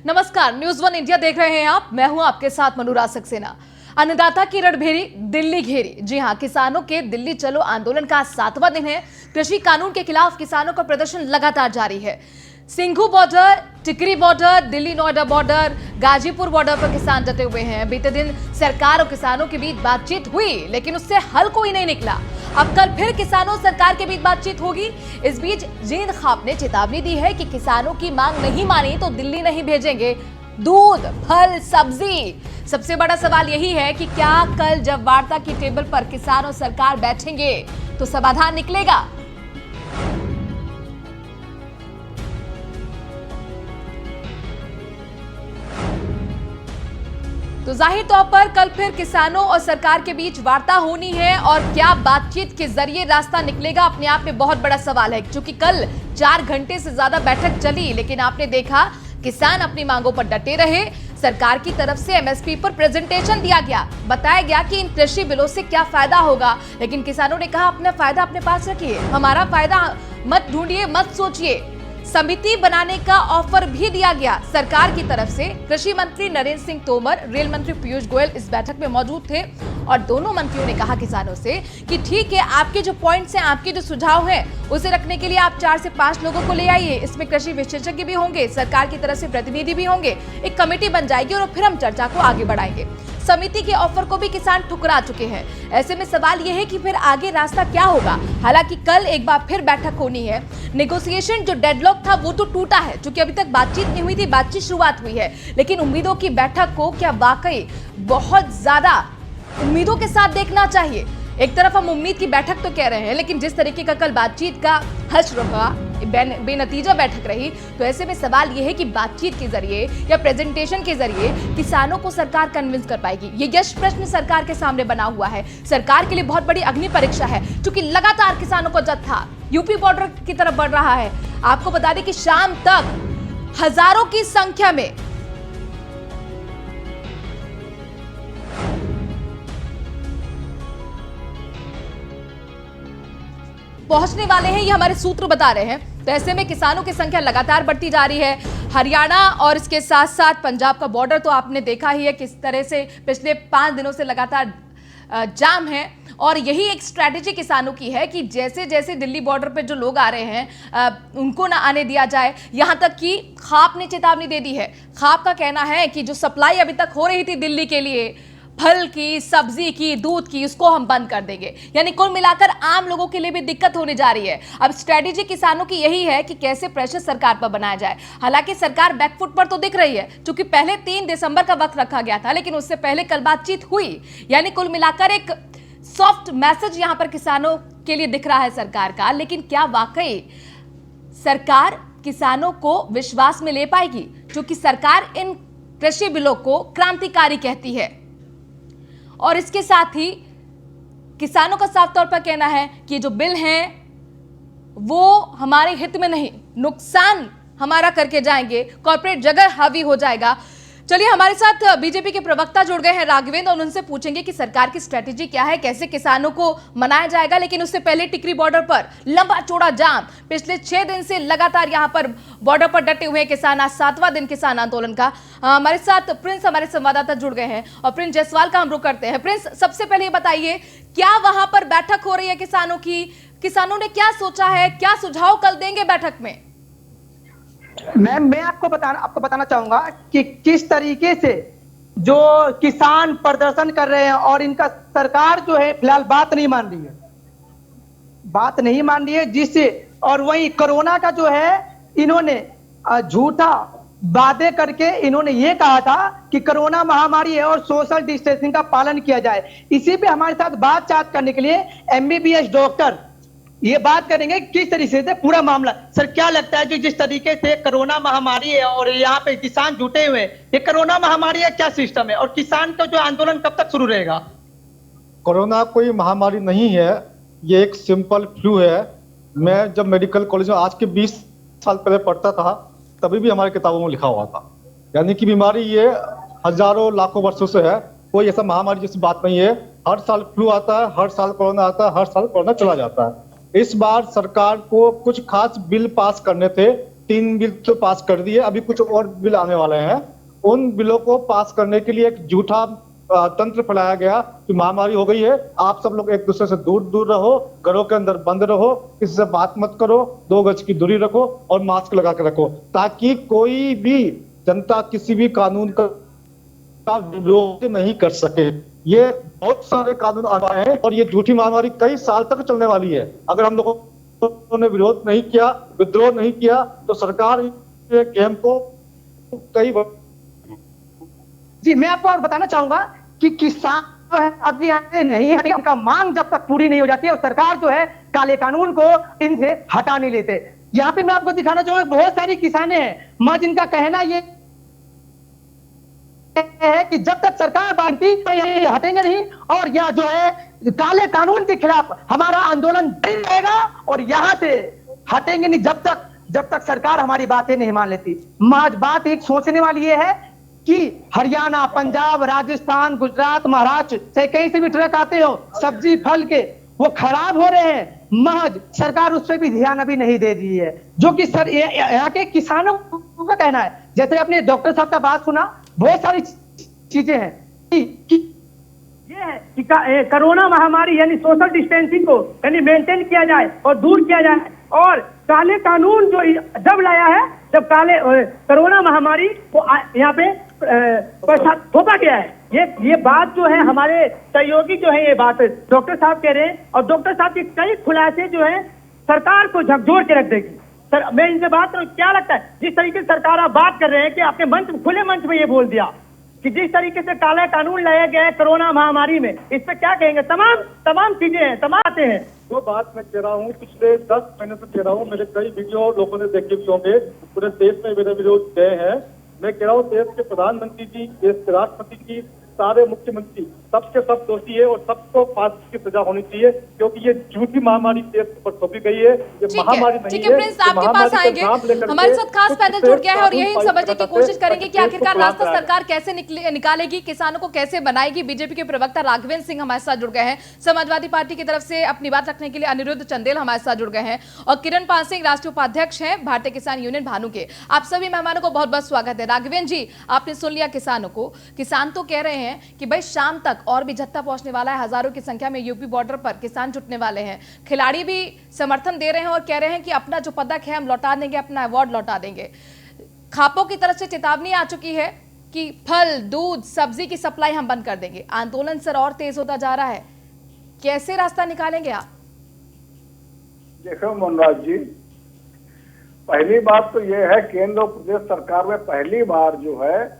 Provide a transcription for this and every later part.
नमस्कार, news one India देख रहे हैं आप। मैं हूं आपके साथ अनुराग सक्सेना। अन्नदाता की रणभेरी दिल्ली घेरी। जी हां, किसानों के दिल्ली चलो आंदोलन का 7वां दिन है। कृषि कानून के खिलाफ किसानों का प्रदर्शन लगातार जारी है। Singhu border, Tikri border, Delhi Noida border, Ghazipur border पर किसान डटे हुए हैं। बीते दिन सरकार और किसानों के बीच बातचीत हुई, लेकिन उससे हल कोई नहीं निकला। अब कल फिर किसानों सरकार के बीच बातचीत होगी। इस बीच जींद खाप ने चेतावनी दी है कि किसानों की मांग नहीं मानी तो दिल्ली नहीं भेजेंगे दूध, फल, सब्जी। सबसे बड़ा सवाल यही है कि क्या कल जब वार्ता की टेबल पर किसान और सरकार बैठेंगे तो समाधान निकलेगा। तो जाहिर तौर पर कल फिर किसानों और सरकार के बीच वार्ता होनी है और क्या बातचीत के जरिए रास्ता निकलेगा, अपने आप में बहुत बड़ा सवाल है। क्योंकि कल 4 घंटे से ज्यादा बैठक चली, लेकिन आपने देखा किसान अपनी मांगों पर डटे रहे। सरकार की तरफ से एमएसपी पर प्रेजेंटेशन दिया गया, बताया गया कि इन कृषि बिलों से क्या फायदा होगा, लेकिन किसानों ने कहा अपना फायदा अपने पास रखिए, हमारा फायदा मत ढूंढिए, मत सोचिए। समिति बनाने का ऑफर भी दिया गया सरकार की तरफ से। कृषि मंत्री नरेंद्र सिंह तोमर, रेल मंत्री पीयूष गोयल इस बैठक में मौजूद थे और दोनों मंत्रियों ने कहा किसानों से कि ठीक है, आपके जो पॉइंट्स हैं, आपके जो सुझाव हैं, उसे रखने के लिए आप 4 से 5 लोगों को ले आइए। इसमें कृषि विशेषज्ञ भी होंगे, सरकार की तरफ से प्रतिनिधि भी होंगे, एक कमेटी बन जाएगी और फिर हम चर्चा को आगे बढ़ाएंगे। समिति के ऑफर को भी किसान ठुकरा चुके हैं। ऐसे में सवाल यह है कि फिर आगे रास्ता क्या होगा। हालांकि कल एक बार फिर बैठक होनी है। नेगोशिएशन जो डेडलॉक था वो तो टूटा है, क्योंकि अभी तक बातचीत नहीं हुई थी, बातचीत शुरुआत हुई है। लेकिन उम्मीदों की बैठक को क्या वाकई बहुत ज्यादा उम्मीदों के साथ देखना चाहिए। एक तरफ हम उम्मीद की बैठक तो कह रहे हैं, लेकिन जिस तरीके का कल बातचीत का हश्र रहा, बेनतीजा बैठक रही, तो ऐसे में सवाल यह है कि बातचीत के जरिए या प्रेजेंटेशन के जरिए किसानों को सरकार कन्विंस कर पाएगी। ये यश प्रश्न सरकार के सामने बना हुआ है। सरकार के लिए बहुत बड़ी अग्नि परीक्षा है, क्योंकि लगातार किसानों को जत्था यूपी बॉर्डर की तरफ बढ़ रहा है। आपको बता दें कि शाम तक हजारों की संख्या में पहुंचने वाले हैं, ये हमारे सूत्र बता रहे हैं। तो ऐसे में किसानों की संख्या लगातार बढ़ती जा रही है। हरियाणा और इसके साथ साथ पंजाब का बॉर्डर तो आपने देखा ही है किस तरह से पिछले 5 दिनों से लगातार जाम है। और यही एक स्ट्रैटेजी किसानों की है कि जैसे जैसे दिल्ली बॉर्डर पे जो लोग आ रहे हैं उनको ना आने दिया जाए। यहां तक कि खाप ने चेतावनी दे दी है। खाप का कहना है कि जो सप्लाई अभी तक हो रही थी दिल्ली के लिए फल की, सब्जी की, दूध की, उसको हम बंद कर देंगे। यानी कुल मिलाकर आम लोगों के लिए भी दिक्कत होने जा रही है। अब स्ट्रेटेजी किसानों की यही है कि कैसे प्रेशर सरकार पर बनाया जाए। हालांकि सरकार बैकफुट पर तो दिख रही है, क्योंकि पहले 3 दिसंबर का वक्त रखा गया था, लेकिन उससे पहले कल बातचीत हुई। यानी कुल मिलाकर एक सॉफ्ट मैसेज यहां पर किसानों के लिए दिख रहा है सरकार का। लेकिन क्या वाकई सरकार किसानों को विश्वास में ले पाएगी? क्योंकि सरकार इन कृषि बिलों को क्रांतिकारी कहती है और इसके साथ ही किसानों का साफ तौर पर कहना है कि जो बिल हैं वो हमारे हित में नहीं, नुकसान हमारा करके जाएंगे, कॉर्पोरेट जगह हावी हो जाएगा। चलिए, हमारे साथ बीजेपी के प्रवक्ता जुड़ गए हैं राघवेंद्र, और उनसे पूछेंगे कि सरकार की स्ट्रेटेजी क्या है, कैसे किसानों को मनाया जाएगा। लेकिन उससे पहले टिकरी बॉर्डर पर लंबा चौड़ा जाम, पिछले 6 दिन से लगातार यहां पर बॉर्डर पर डटे हुए किसान। आज 7वां दिन किसान आंदोलन का। हमारे साथ प्रिंस, हमारे संवाददाता जुड़ गए हैं, और प्रिंस जायसवाल का हम रुख करते हैं। प्रिंस, सबसे पहले बताइए, क्या वहां पर बैठक हो रही है किसानों की? किसानों ने क्या सोचा है, क्या सुझाव कल देंगे बैठक में? मैं आपको बताना चाहूंगा कि किस तरीके से जो किसान प्रदर्शन कर रहे हैं और इनका सरकार जो है फिलहाल बात नहीं मान रही है, जिससे और वही कोरोना का जो है इन्होंने झूठा वादे करके इन्होंने ये कहा था कि कोरोना महामारी है और सोशल डिस्टेंसिंग का पालन किया जाए। इसी पे हमारे साथ बातचीत करने के लिए एमबीबीएस डॉक्टर ये बात करेंगे किस तरीके से पूरा मामला। सर, क्या लगता है कि जिस तरीके से कोरोना महामारी है और यहाँ पे किसान जुटे हुए हैं, ये कोरोना महामारी है, क्या सिस्टम है, और किसान का जो आंदोलन कब तक शुरू रहेगा? कोरोना कोई महामारी नहीं है, ये एक सिंपल फ्लू है। मैं जब मेडिकल कॉलेज में आज के 20 साल पहले पढ़ता था, तभी भी हमारे किताबों में लिखा हुआ था। यानी कि बीमारी ये हजारों लाखों वर्षों से है, कोई ऐसा महामारी जैसी बात नहीं है। हर साल फ्लू आता है, हर साल कोरोना आता है, हर साल कोरोना चला जाता है। इस बार सरकार को कुछ खास बिल पास करने थे 3 बिल तो पास कर दिए, अभी कुछ और बिल आने वाले हैं। उन बिलों को पास करने के लिए एक झूठा तंत्र फैलाया गया कि महामारी हो गई है, आप सब लोग एक दूसरे से दूर दूर रहो, घरों के अंदर बंद रहो, किसी से बात मत करो, 2 गज की दूरी रखो और मास्क लगा के रखो, ताकि कोई भी जनता किसी भी कानून का विरोध नहीं कर सके। ये बहुत सारे कानून आ रहे हैं और ये झूठी महामारी कई साल तक चलने वाली है। अगर हम लोगों ने विरोध नहीं किया, विद्रोह नहीं किया, तो सरकार गेम को कई जी मैं आपको और बताना चाहूंगा कि किसान जो है अभी आते नहीं है, उनका मांग जब तक पूरी नहीं हो जाती है और सरकार जो है काले कानून को इनसे हटा नहीं लेते। यहाँ पे मैं आपको दिखाना चाहूंगा, बहुत सारी किसाने हैं, मां जिनका कहना ये है कि जब तक सरकार बांधती तो ये हटेंगे नहीं और यह जो है काले कानून के खिलाफ हमारा आंदोलन जारी रहेगा और यहाँ से हटेंगे नहीं जब तक सरकार हमारी बातें नहीं मान लेती। आज बात एक सोचने वाली ये है कि हरियाणा, पंजाब, राजस्थान, गुजरात, महाराष्ट्र से कहीं से भी ट्रक आते हो सब्जी फल के, वो खराब हो रहे हैं, महज सरकार उस पर भी ध्यान अभी नहीं दे रही है, जो कि सर यहाँ के किसानों का कहना है। जैसे अपने डॉक्टर साहब का बात सुना, बहुत सारी चीजें हैं कि ये है कि कोरोना महामारी यानी सोशल डिस्टेंसिंग को यानी मेंटेन किया जाए और दूर किया जाए, और काले कानून जो जब लाया है, जब कोरोना महामारी को यहाँ पे थोपा गया है, ये बात जो है हमारे सहयोगी जो है ये बात डॉक्टर साहब कह रहे हैं और डॉक्टर साहब के कई खुलासे जो है सरकार को झकझोर के रख देगी। सर मैं इनसे बात करूं, क्या लगता है जिस तरीके से सरकार आप बात कर रहे हैं कि आपने मंच खुले मंच में ये बोल दिया कि जिस तरीके से काला कानून लाया गया है कोरोना महामारी में, इस पे क्या कहेंगे? तमाम चीजें हैं, तमाम बातें हैं। वो बात मैं कह रहा हूँ, पिछले 10 महीने से कह रहा हूँ, मेरे कई वीडियो लोगों ने देखे भी होंगे, पूरे देश में मेरे वीडियो गए हैं। मैं कह रहा हूँ देश के प्रधानमंत्री जी, देश के राष्ट्रपति जी, सारे मुख्यमंत्री सबके सब दोषी है और सबको फांसी की सजा होनी चाहिए, क्योंकि ये झूठी महामारी देश पर थोपी गई है। ये महामारी नहीं ठीक है प्रिंस, आपके पास आएंगे। हमारे साथ खास पैनल जुड़ गया है और यही समझने की कोशिश करेंगे कि आखिरकार रास्ता सरकार कैसे निकालेगी, किसानों को कैसे बनाएगी। बीजेपी के प्रवक्ता राघवेंद्र सिंह हमारे साथ जुड़ गए हैं, समाजवादी पार्टी की तरफ से अपनी बात रखने के लिए अनिरुद्ध चंदेल हमारे साथ जुड़ गए हैं और किरण पाल सिंह राष्ट्रीय उपाध्यक्ष हैं भारतीय किसान यूनियन भानु के। आप सभी मेहमानों को बहुत बहुत स्वागत है। राघवेंद्र जी, आपने सुन लिया किसानों को, किसान तो कह रहे हैं कि भाई शाम तक और भी जत्था पहुंचने वाला है, हजारों की संख्या में यूपी बॉर्डर पर किसान जुटने वाले हैं। खिलाड़ी भी समर्थन दे रहे हैं और कह रहे हैं कि अपना जो पदक है हम लौटा देंगे, अपना अवार्ड लौटा देंगे। खापों की तरफ से चेतावनी आ चुकी है कि फल, दूध, सब्जी की सप्लाई हम बंद कर देंगे। आंदोलन सर और तेज होता जा रहा है, कैसे रास्ता निकालेंगे आप? देखो मनराज जी, पहली बात तो यह है केंद्र और प्रदेश सरकार में पहली बार जो है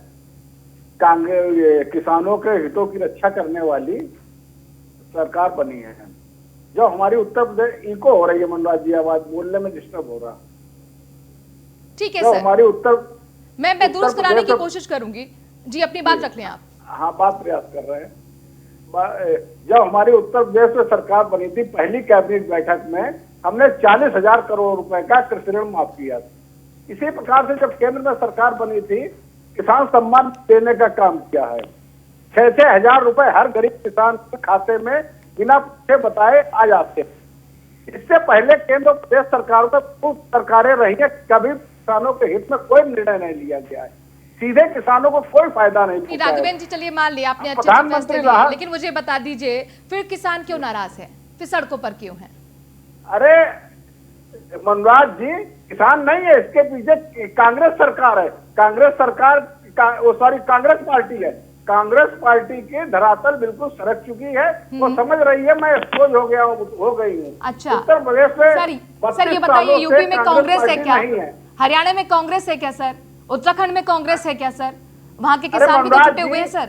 कांग्रेस किसानों के हितों की रक्षा करने वाली सरकार बनी है। जो हमारी उत्तर प्रदेश इको हो रही है मनराज जी, आवाज बोलने में डिस्टर्ब हो रहा। ठीक है जो सर, हमारी मैं दुरुस्त कराने की कोशिश करूंगी जी, अपनी बात रख लें आप। हाँ, बात प्रयास कर रहे हैं। जब हमारी उत्तर प्रदेश में सरकार बनी थी, पहली कैबिनेट बैठक में हमने 40,000 करोड़ रुपए का कृषि ऋण माफ किया। इसी प्रकार से जब केंद्र में सरकार बनी थी, किसान सम्मान देने का काम किया है। 6-6 हजार रुपए हर गरीब किसान के खाते में बिना पूछे बताए आ जाते। इससे पहले केंद्र और प्रदेश सरकारों में खूब सरकारें रही है, कभी किसानों के हित में कोई निर्णय नहीं लिया गया है, सीधे किसानों को कोई फायदा नहीं। राघवेंद्र जी, चलिए मान लिया आपने अच्छे फैसले लिए, लेकिन मुझे बता दीजिए फिर किसान क्यों नाराज है, फिर सड़कों पर क्यों है? अरे मनराज जी, किसान नहीं है, इसके पीछे कांग्रेस सरकार है। कांग्रेस सरकार कांग्रेस पार्टी है। कांग्रेस पार्टी की धरातल बिल्कुल सरक चुकी है, वो समझ रही है मैं एक्सपोज हो गई हूँ। अच्छा, उत्तर प्रदेश में सर ये बताइए, यूपी में कांग्रेस है क्या? हरियाणा में कांग्रेस है क्या सर? उत्तराखंड में कांग्रेस है क्या सर? वहाँ के किसान भी तो जुटे हुए हैं सर।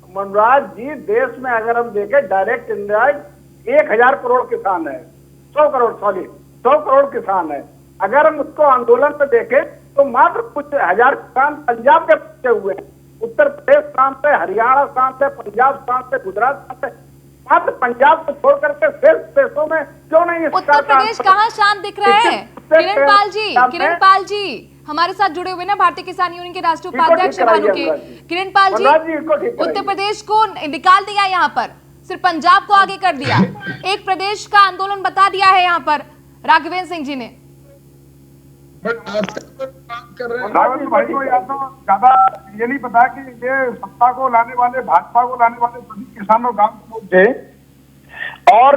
मनराज जी, देश में अगर हम देखें डायरेक्ट इनडायरेक्ट 1,000 करोड़ किसान है, 100 करोड़ किसान है। अगर हम उसको आंदोलन में देखें तो मात्र कुछ हजार किसान पंजाब के पीछे हुए हैं। उत्तर प्रदेश शांत है, हरियाणा शांत है, पंजाब शांत है, गुजरात शांत है, मात्र पंजाब को छोड़ करके शेष देशों में क्यों नहीं? उत्तर प्रदेश कहाँ शांत दिख रहा है? किरण पाल जी हमारे साथ जुड़े हुए ना, भारतीय किसान यूनियन के राष्ट्रीय उपाध्यक्ष भानु के। किरण पाल जी, उत्तर प्रदेश को निकाल दिया यहाँ पर, सिर्फ पंजाब को आगे कर दिया, एक प्रदेश का आंदोलन बता दिया है यहाँ पर राघवेंद्र सिंह जी ने। राघव भाई को या तो ज्यादा ये नहीं पता कि ये सत्ता को लाने वाले, भाजपा को लाने वाले सभी किसानों गांव के लोग थे। और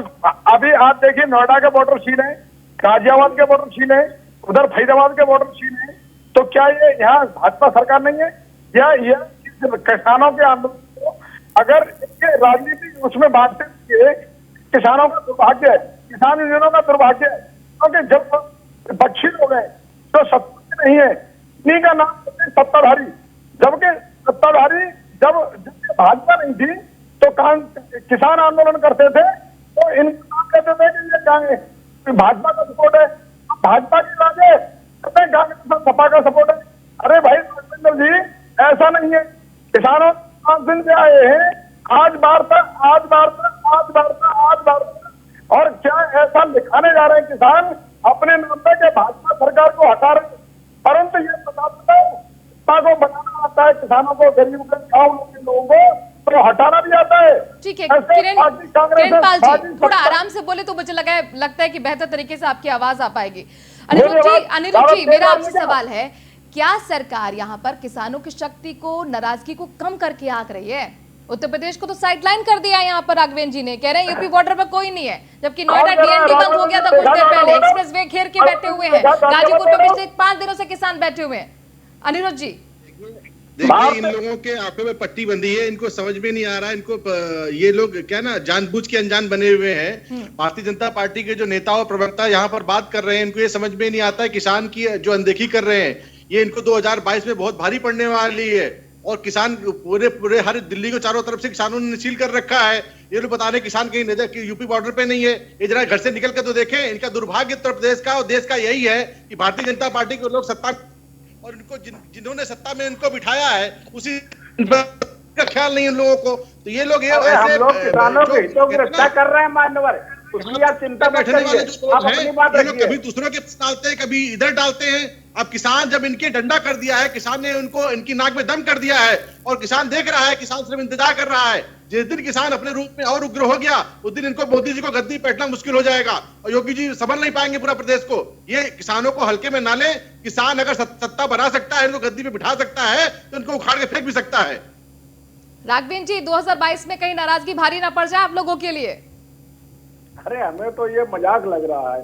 अभी आप देखिए नोएडा के बॉर्डर सील है, गाजियाबाद के बॉर्डर सील है, उधर फरीदाबाद के बॉर्डर सील है। तो क्या ये यहाँ भाजपा सरकार नहीं है? या ये किसानों के आंदोलन को अगर इसके राजनीतिक उसमें बांटते हुए किसानों का दुर्भाग्य है, किसान यूनियनों का दुर्भाग्य है, क्योंकि जब बच्चे लोग हैं तो सत्ता नहीं है, इन्हीं का नाम सत्ताधारी। जबकि सत्ताधारी जब भाजपा नहीं थी तो किसान आंदोलन करते थे, तो इनको नाम कहते थे कि ये क्या भाजपा का सपोर्ट है, भाजपा की लागे कांग्रेस सपा का सपोर्ट है। अरे भाई राघवेंद्र जी, ऐसा नहीं है। किसानों 5 दिन से आए हैं, आज वार्ता, और क्या ऐसा दिखाने जा रहे हैं किसान अपने नाम पे कि भाजपा सरकार को हटा रहे हैं, परंतु ये बताता है को बनाना आता है, किसानों को, गरीब के लोगों को तो हटाना भी आता है। ठीक है किरण पाल जी, थोड़ा आराम से बोले तो मुझे लगता है कि बेहतर तरीके से आपकी आवाज आ पाएगी। अनिरुद्ध जी, मेरा आपसे सवाल है, क्या सरकार यहाँ पर किसानों की शक्ति को, नाराजगी को कम करके आंक रही है? उत्तर प्रदेश को तो साइडलाइन कर दिया यहाँ पर राघवेंद्र जी ने, कह रहे हैं यूपी बॉर्डर पर कोई नहीं है, जबकि नोएडा डीएनडी बंद हो गया था कुछ देर पहले, एक्सप्रेस वे घेर के बैठे हुए हैं, गाजीपुर में पिछले 5 दिनों से किसान बैठे हुए हैं। अनिरुद्ध जी देखिए, इन लोगों के आंखों में पट्टी बंधी है, इनको समझ में नहीं आ रहा है, इनको ये लोग क्या ना जानबूझ के अनजान बने हुए हैं। भारतीय जनता पार्टी के जो नेता और प्रवक्ता यहाँ पर बात कर रहे हैं, इनको ये समझ में नहीं आता है किसान की जो अनदेखी कर रहे हैं, ये इनको 2022 में बहुत भारी पड़ने वाली है। और किसान पूरे हर दिल्ली को चारों तरफ से किसानों ने सील कर रखा है। ये लोग बता रहे किसान कहीं नजर कि यूपी बॉर्डर पे नहीं है, ये जरा घर से निकल कर तो देखें। इनका दुर्भाग्य उत्तर प्रदेश का और देश का यही है कि भारतीय जनता पार्टी के लोग सत्ता और इनको जिन्होंने सत्ता में इनको बिठाया है उसी का ख्याल नहीं उन लोगों को। तो ये लोग किसानों के हितों की रक्षा कर रहे हैं मान्यवर, उसकी आप चिंता मत करिए, आप अपनी बात रखिए। कभी दूसरों के डालते हैं, कभी इधर डालते हैं। अब किसान जब इनके डंडा कर दिया है, किसान ने उनको इनकी नाक में दम कर दिया है और किसान देख रहा है, किसान सिर्फ इंतजार कर रहा है। जिस दिन किसान अपने रूप में और उग्र हो गया उस दिन इनको मोदी जी को गद्दी बैठना मुश्किल हो जाएगा और योगी जी संभल नहीं पाएंगे पूरा प्रदेश को। ये किसानों को हल्के में ना ले, किसान अगर सत्ता बना सकता है, इनको गद्दी पे बिठा सकता है तो इनको उखाड़ के फेंक भी सकता है। राघवेंद्र जी, 2022 में कहीं नाराजगी भारी ना पड़ जाए आप लोगों के लिए? अरे हमें तो ये मजाक लग रहा है।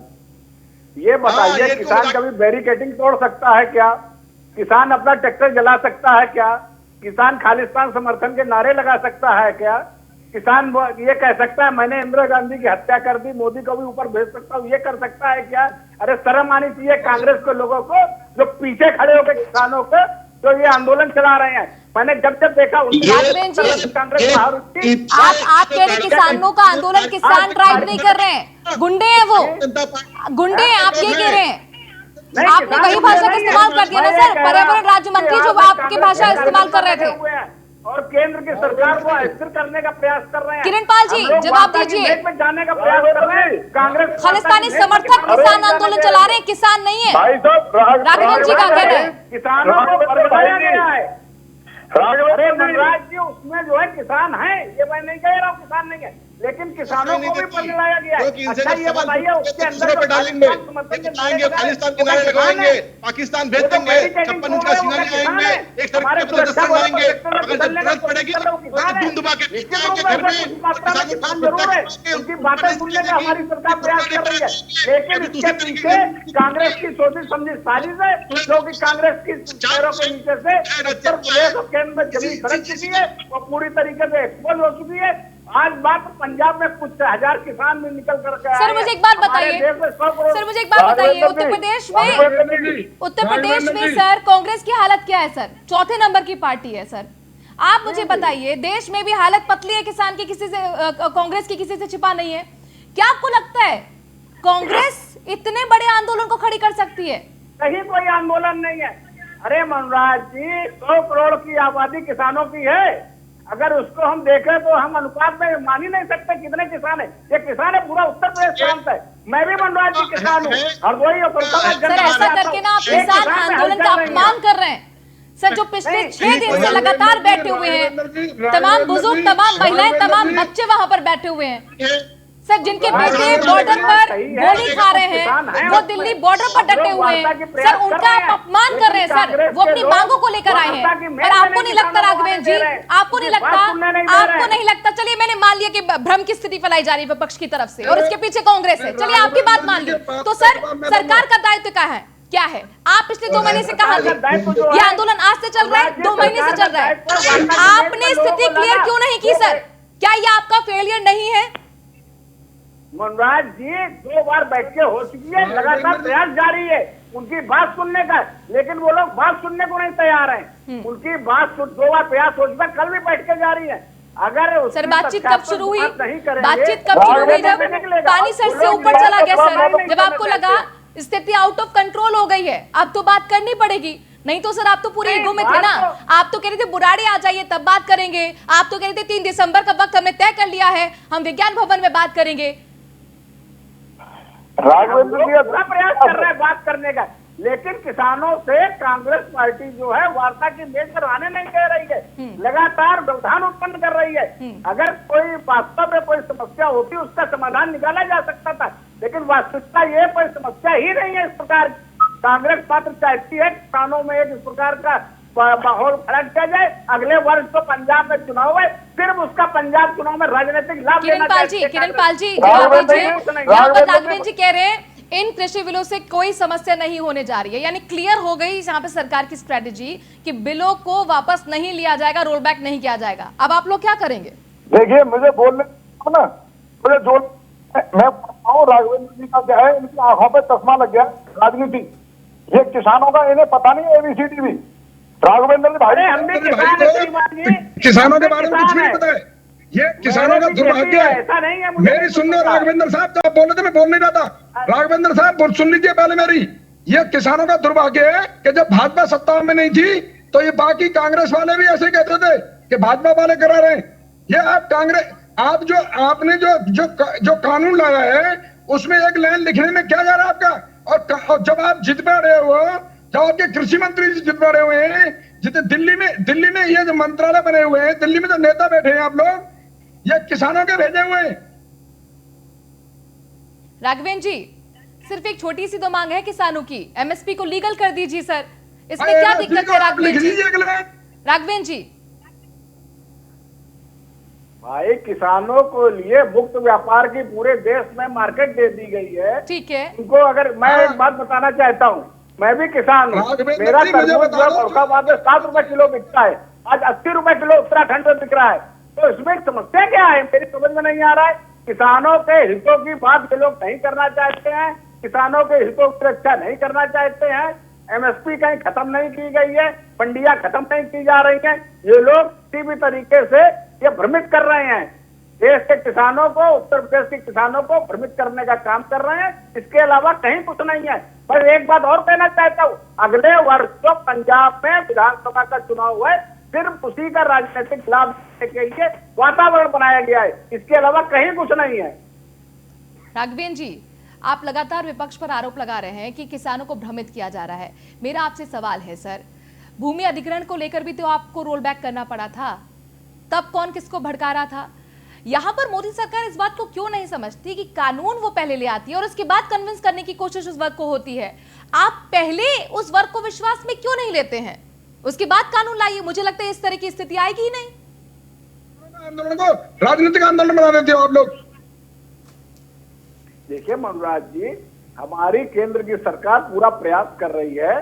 ये बताइए, किसान कभी बैरिकेडिंग तोड़ सकता है क्या? किसान अपना ट्रैक्टर जला सकता है क्या? किसान खालिस्तान समर्थन के नारे लगा सकता है क्या? किसान ये कह सकता है मैंने इंदिरा गांधी की हत्या कर दी, मोदी को भी ऊपर भेज सकता हूँ, ये कर सकता है क्या? अरे शर्म आनी चाहिए कांग्रेस के लोगों को, जो पीछे खड़े होकर किसानों को जो ये आंदोलन चला रहे हैं। मैंने जब देखा कांग्रेस बाहर उठी। आप कह रहे किसानों का आंदोलन किसान ड्राइव नहीं कर रहे हैं, गुंडे हैं वो, गुंडे हैं, आप ये कह रहे हैं? आपने वही भाषा का इस्तेमाल कर दिया ना सर, पर्यावरण राज्य मंत्री जो आपकी भाषा इस्तेमाल कर रहे थे और केंद्र की सरकार को अस्थिर करने का प्रयास कर रहे हैं। किरण पाल जी जवाब दीजिए। जाने का प्रयास कर रहे हैं कांग्रेस, खालिस्तानी समर्थक किसान आंदोलन चला रहे हैं, किसान नहीं है। राघवेंद्र जी का कहना है किसानों को बताया गया है। अरे मनराज जी, उसमें जो है किसान है, ये मैं नहीं कह रहा हूँ किसान नहीं है, लेकिन किसानों को भी पकड़ लाया गया है। अच्छा ये बताइए, उसके अंदर डालेंगे, खालिस्तान के नारे लगाएंगे, पाकिस्तान भेज देंगे, 56 इंच का सीना ले आएंगे, एक सड़क पे प्रदर्शन करेंगे, अगर जरूरत पड़ेगी तो धूम दबा के घर में उनकी बातें सुनने का हमारी सरकार प्रयास कर रही है। लेकिन इसके पीछे कांग्रेस की सोची समझी साजिश है, जो कि कांग्रेस की पैरों के नीचे से उत्तर प्रदेश और केंद्र में जमीन सड़क चुकी है और पूरी तरीके से एक्सपोज हो चुकी है। आज बात पंजाब में कुछ 1000 किसान भी निकल कर गए। सर मुझे एक बात बताइए, उत्तर प्रदेश में सर कांग्रेस की हालत क्या है सर? चौथे नंबर की पार्टी है सर। आप मुझे बताइए, देश में भी हालत पतली है किसान की, किसी से कांग्रेस की किसी से छिपा नहीं है। क्या आपको लगता है कांग्रेस इतने बड़े आंदोलन को खड़ी कर सकती है? कहीं कोई आंदोलन नहीं है। अरे मनराज जी, 100 करोड़ की आबादी किसानों की है। अगर उसको हम देखें तो हम अनुपात में मान ही नहीं सकते कितने किसान है। ये किसान है, पूरा उत्तर प्रदेश शांत है। मैं भी मनराज जी किसान हूँ, हरदोई और सर ऐसा करके ना आप किसान आंदोलन का अपमान कर रहे हैं सर। जो पिछले 6 दिन से लगातार बैठे हुए हैं, तमाम बुजुर्ग, तमाम महिलाएं, तमाम बच्चे वहां पर बैठे हुए हैं सर जिनके बेटे बॉर्डर पर गोली खा रहे हैं, वो दिल्ली बॉर्डर पर डटे हुए हैं सर, उनका आप अपमान कर रहे हैं सर, वो अपनी मांगों को लेकर आए हैं। पर आपको नहीं लगता राघवेंद्र जी, आपको नहीं लगता, चलिए मैंने मान लिया कि भ्रम की स्थिति फैलाई जा रही है विपक्ष की तरफ से और इसके पीछे कांग्रेस है, चलिए आपकी बात मान ली, तो सर सरकार का दायित्व क्या है? आप पिछले 2 महीने से कहां थे? ये आंदोलन आज से चल रहा है, 2 महीने से चल रहा है, आपने स्थिति क्लियर क्यों नहीं की सर? क्या ये आपका फेलियर नहीं है? मनराज जी 2 बार बैठ के हो चुकी है, लगातार प्रयास जारी है उनकी बात सुनने का, लेकिन वो लोग बात सुनने को नहीं तैयार हैं। उनकी बात 2 बार प्रयास हो चुका, कल भी बैठ के जारी है। अगर सर बातचीत कब शुरू हुई? बातचीत कब शुरू हुई? जब पानी सर से ऊपर चला गया सर, जब आपको लगा स्थिति आउट ऑफ कंट्रोल हो गई है, अब तो बात करनी पड़ेगी। नहीं तो सर आप तो पूरे ईगो में थे ना, आप तो कह रहे थे बुराड़ी आ जाइए तब बात करेंगे, आप तो कह रहे थे 3 दिसंबर का वक्त हमने तय कर लिया है, हम विज्ञान भवन में बात करेंगे। राघवेंद्र जी अपना प्रयास कर रहे हैं बात करने का, लेकिन किसानों से कांग्रेस पार्टी जो है वार्ता की मेज पर आने नहीं कह रही है, लगातार व्यवधान उत्पन्न कर रही है। अगर कोई वास्तव में कोई समस्या होती उसका समाधान निकाला जा सकता था, लेकिन वास्तविकता ये कोई समस्या ही नहीं है। इस प्रकार कांग्रेस मात्र चाहती है किसानों में एक इस प्रकार का माहौल खड़ा किया जाए। अगले वर्ष तो पंजाब में चुनाव है, सिर्फ उसका पंजाब चुनाव में राजनीतिक लाभ लेना चाहती है। किरण पाल जी राघवेंद्र जी कह रहे हैं इन कृषि बिलों से कोई समस्या नहीं होने जा रही है, यानी क्लियर हो गई यहाँ पे सरकार की स्ट्रेटेजी कि बिलों को वापस नहीं लिया जाएगा, रोल बैक नहीं किया जाएगा। अब आप लोग क्या करेंगे? देखिए मुझे बोलने ना, मुझे जो मैं राघवेंद्र जी का क्या है, इनकी आंखों पे चश्मा लग गया राजनीति, ये किसानों का इन्हें पता नहीं ABCD भी। राघवेंद्र भाई हम भी किसानों के बारे में कुछ भी नहीं पता है, ये किसानों का दुर्भाग्य है। ऐसा नहीं है, मेरी सुनने राघवेंद्र साहब, जब आप बोल रहे थे मैं बोल नहीं रहा था, राघवेंद्र साहब सुन लीजिए पहले मेरी। ये किसानों का दुर्भाग्य है कि जब भाजपा सत्ता में नहीं थी तो ये बाकी कांग्रेस वाले भी ऐसे कहते थे कि भाजपा वाले करा रहे हैं। ये आप कांग्रेस, आपने जो कानून लाया है उसमें एक लाइन लिखने में क्या जा रहा है आपका? और जब आप जित पा रहे हो, जब आपके कृषि मंत्री जी जित पा रहे हुए हैं, जितने दिल्ली में ये जो मंत्रालय बने हुए हैं, दिल्ली में जो नेता बैठे हैं आप लोग, ये किसानों के भेजे हुए हैं। राघवेंद्र जी सिर्फ एक छोटी सी तो मांग है किसानों की, MSP को लीगल कर दीजिए सर, इसमें क्या दिक्कत है राघवेंद्र जी? राघवेंद्र जी भाई किसानों को लिए मुक्त व्यापार की पूरे देश में मार्केट दे दी गई है, ठीक है। उनको अगर मैं एक बात बताना चाहता हूँ, मैं भी किसान हूँ, मेरा तरबूज फरुखाबाद में 7 रुपए किलो बिकता है, आज 80 रुपए किलो उत्तराखंड में बिक रहा है। तो इसमें समस्या क्या है मेरी समझ में नहीं आ रहा है। किसानों के हितों की बात ये लोग नहीं करना चाहते हैं, किसानों के हितों की रक्षा नहीं करना चाहते हैं, MSP कहीं खत्म नहीं की गई है, मंडियां खत्म नहीं की जा रही हैं। ये लोग किसी भी तरीके से ये भ्रमित कर रहे हैं, देश के किसानों को, उत्तर प्रदेश के किसानों को भ्रमित करने का काम कर रहे हैं, इसके अलावा कहीं कुछ नहीं है। पर एक बात और कहना चाहता हूँ, अगले वर्ष तो पंजाब में विधानसभा का चुनाव है, सिर्फ उसी का राजनीतिक लाभ लेने के लिए वातावरण बनाया गया है, इसके अलावा कहीं कुछ नहीं है। राघवेंद्र जी आप लगातार विपक्ष पर आरोप लगा रहे हैं कि किसानों को भ्रमित किया जा रहा है। मेरा आपसे सवाल है सर, भूमि अधिग्रहण को लेकर भी तो आपको रोल बैक करना पड़ा था, तब कौन किसको भड़का रहा था? यहाँ पर मोदी सरकार इस बात को क्यों नहीं समझती कि कानून वो पहले ले आती है और उसके बाद कन्विंस करने की कोशिश उस वर्ग को होती है? आप पहले उस वर्ग को विश्वास में क्यों नहीं लेते हैं, उसके बाद कानून लाइए? मुझे लगता है इस तरह की स्थिति आएगी ही नहीं। आंदोलन को राजनीतिक आंदोलन बना देते हो आप लोग। देखिए मनोराज जी, हमारी केंद्र की सरकार पूरा प्रयास कर रही है,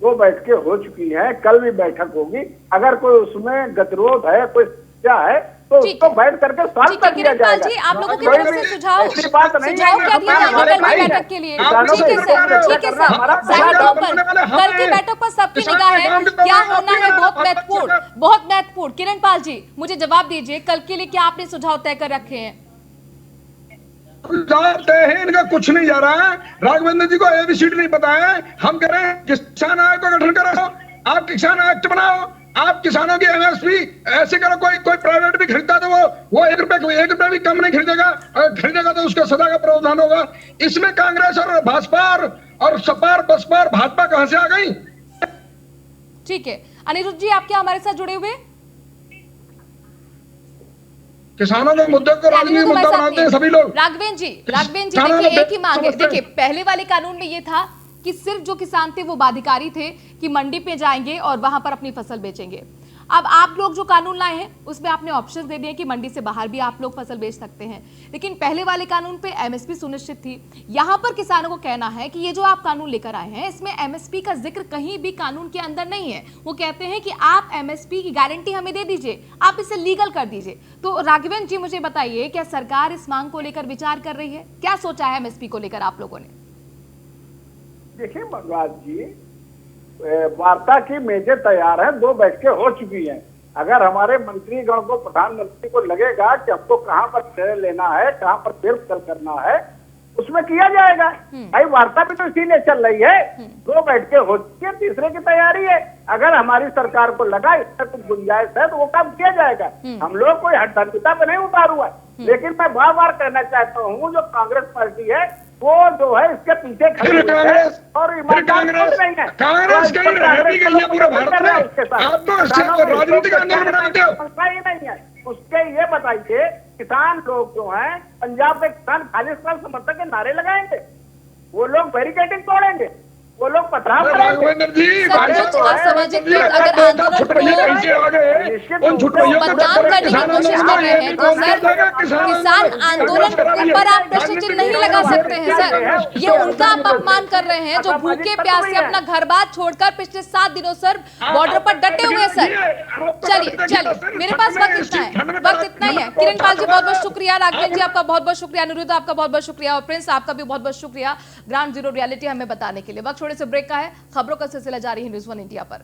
2 बैठकें हो चुकी हैं, कल भी बैठक होगी। अगर कोई उसमें गतिरोध है, कोई समस्या है तो उसको बैठ करके सॉल्व कर दिया जाएगा। जी आप लोगों की तरफ से सुझाव ऐसी बात नहीं सुझाव क्या दिया जाएगा कल की बैठक के लिए? ठीक है सर, ठीक है सर, जाहिर तौर पर कल की बैठक पर सबकी निगाह है, क्या होना है बहुत महत्वपूर्ण, बहुत महत्वपूर्ण। किरण पाल जी मुझे जवाब दीजिए, कल के लिए क्या आपने सुझाव तय कर रखे हैं? तय है, इनका कुछ नहीं जा रहा है। राघवेंद्र जी को ABCD नहीं पता है। हम कह रहे हैं किसान आयोग का गठन करो, आप किसान एक्ट बनाओ, आप किसानों की MSP ऐसे करो, कोई प्राइवेट भी खरीदता तो वो 1 रुपए भी कम नहीं खरीदेगा, अगर खरीदेगा तो उसका सजा का प्रावधान होगा। इसमें कांग्रेस और भाजपा और सपा बसपा और भाजपा कहां से आ गई? ठीक है, अनिरुद्ध जी आप क्या हमारे साथ जुड़े हुए? किसानों के मुद्दे को राजनीतिक तो मुद्दा वैसा बनाते हैं नहीं। सभी लोग। राघवेंद्र जी किसानों देखिए को एक ही मांग है। समझते हैं। देखिए पहले वाले कानून में ये था कि सिर्फ जो किसान थे वो बाधिकारी थे कि मंडी पे जाएंगे और वहां पर अपनी फसल बेचेंगे। अब आप लोग जो कानून लाए हैं उसमें आपने ऑप्शन दे दिए कि मंडी से बाहर भी आप लोग फसल बेच सकते हैं, लेकिन पहले वाले कानून पे एमएसपी सुनिश्चित थी। यहाँ पर किसानों को कहना है कि ये जो आप कानून लेकर आए हैं इसमें एमएसपी का जिक्र कहीं भी कानून के अंदर नहीं है। वो कहते हैं कि आप एमएसपी की गारंटी हमें दे दीजिए, आप इसे लीगल कर दीजिए। तो राघवेंद्र जी मुझे बताइए, क्या सरकार इस मांग को लेकर विचार कर रही है? क्या सोचा है एमएसपी को लेकर आप लोगों ने? देखिए मनराज जी, वार्ता की मेजें तैयार हैं, 2 बैठकें हो चुकी हैं। अगर हमारे मंत्रीगण को, प्रधानमंत्री को लगेगा कि हमको कहां पर निर्णय लेना है, कहां पर फेरबदल करना है, उसमें किया जाएगा। भाई वार्ता भी तो इसीलिए चल रही है। 2 बैठकें हो चुकी है, तीसरे की तैयारी है। अगर हमारी सरकार को लगा इसमें कुछ गुंजाइश है तो वो काम किया जाएगा। हम लोग कोई हड्डा पे नहीं उतार हुआ है। लेकिन मैं बार बार कहना चाहता हूँ, जो कांग्रेस पार्टी है वो जो है इसके पीछे खड़ी हुई है और कांग्रेस कहीं रह भी गई है पूरे भारत में। आप तो राजनीतिक आंदोलन बनाते हो। ही नहीं है उसके। ये बताइए, किसान लोग जो हैं, पंजाब के किसान खालिस्तान समर्थक के नारे लगाएंगे, वो लोग बैरिकेडिंग तोड़ेंगे, वो लोग पथराव करेंगे। असामाजिक लोग अगर आंदोलन को बदनाम करने की कोशिश कर रहे हैं तो सर किसान आंदोलन के ऊपर आप प्रश्न चिन्ह नहीं लगा सकते हैं सर। ये उनका आप अपमान कर रहे हैं जो भूखे प्यासे अपना घर बार छोड़कर पिछले 7 दिनों सर बॉर्डर पर डटे हुए हैं सर। चलिए मेरे पास वक्त इतना है, वक्त इतना ही है। किरण पाल जी बहुत बहुत शुक्रिया, राघवेंद्र जी आपका बहुत बहुत शुक्रिया, अनिरुद्ध आपका बहुत बहुत शुक्रिया और प्रिंस आपका भी बहुत बहुत शुक्रिया ग्राउंड जीरो रियलिटी हमें बताने के लिए। वक्त थोड़े से ब्रेक का है, खबरों का सिलसिला जारी है न्यूज़ 1 इंडिया पर।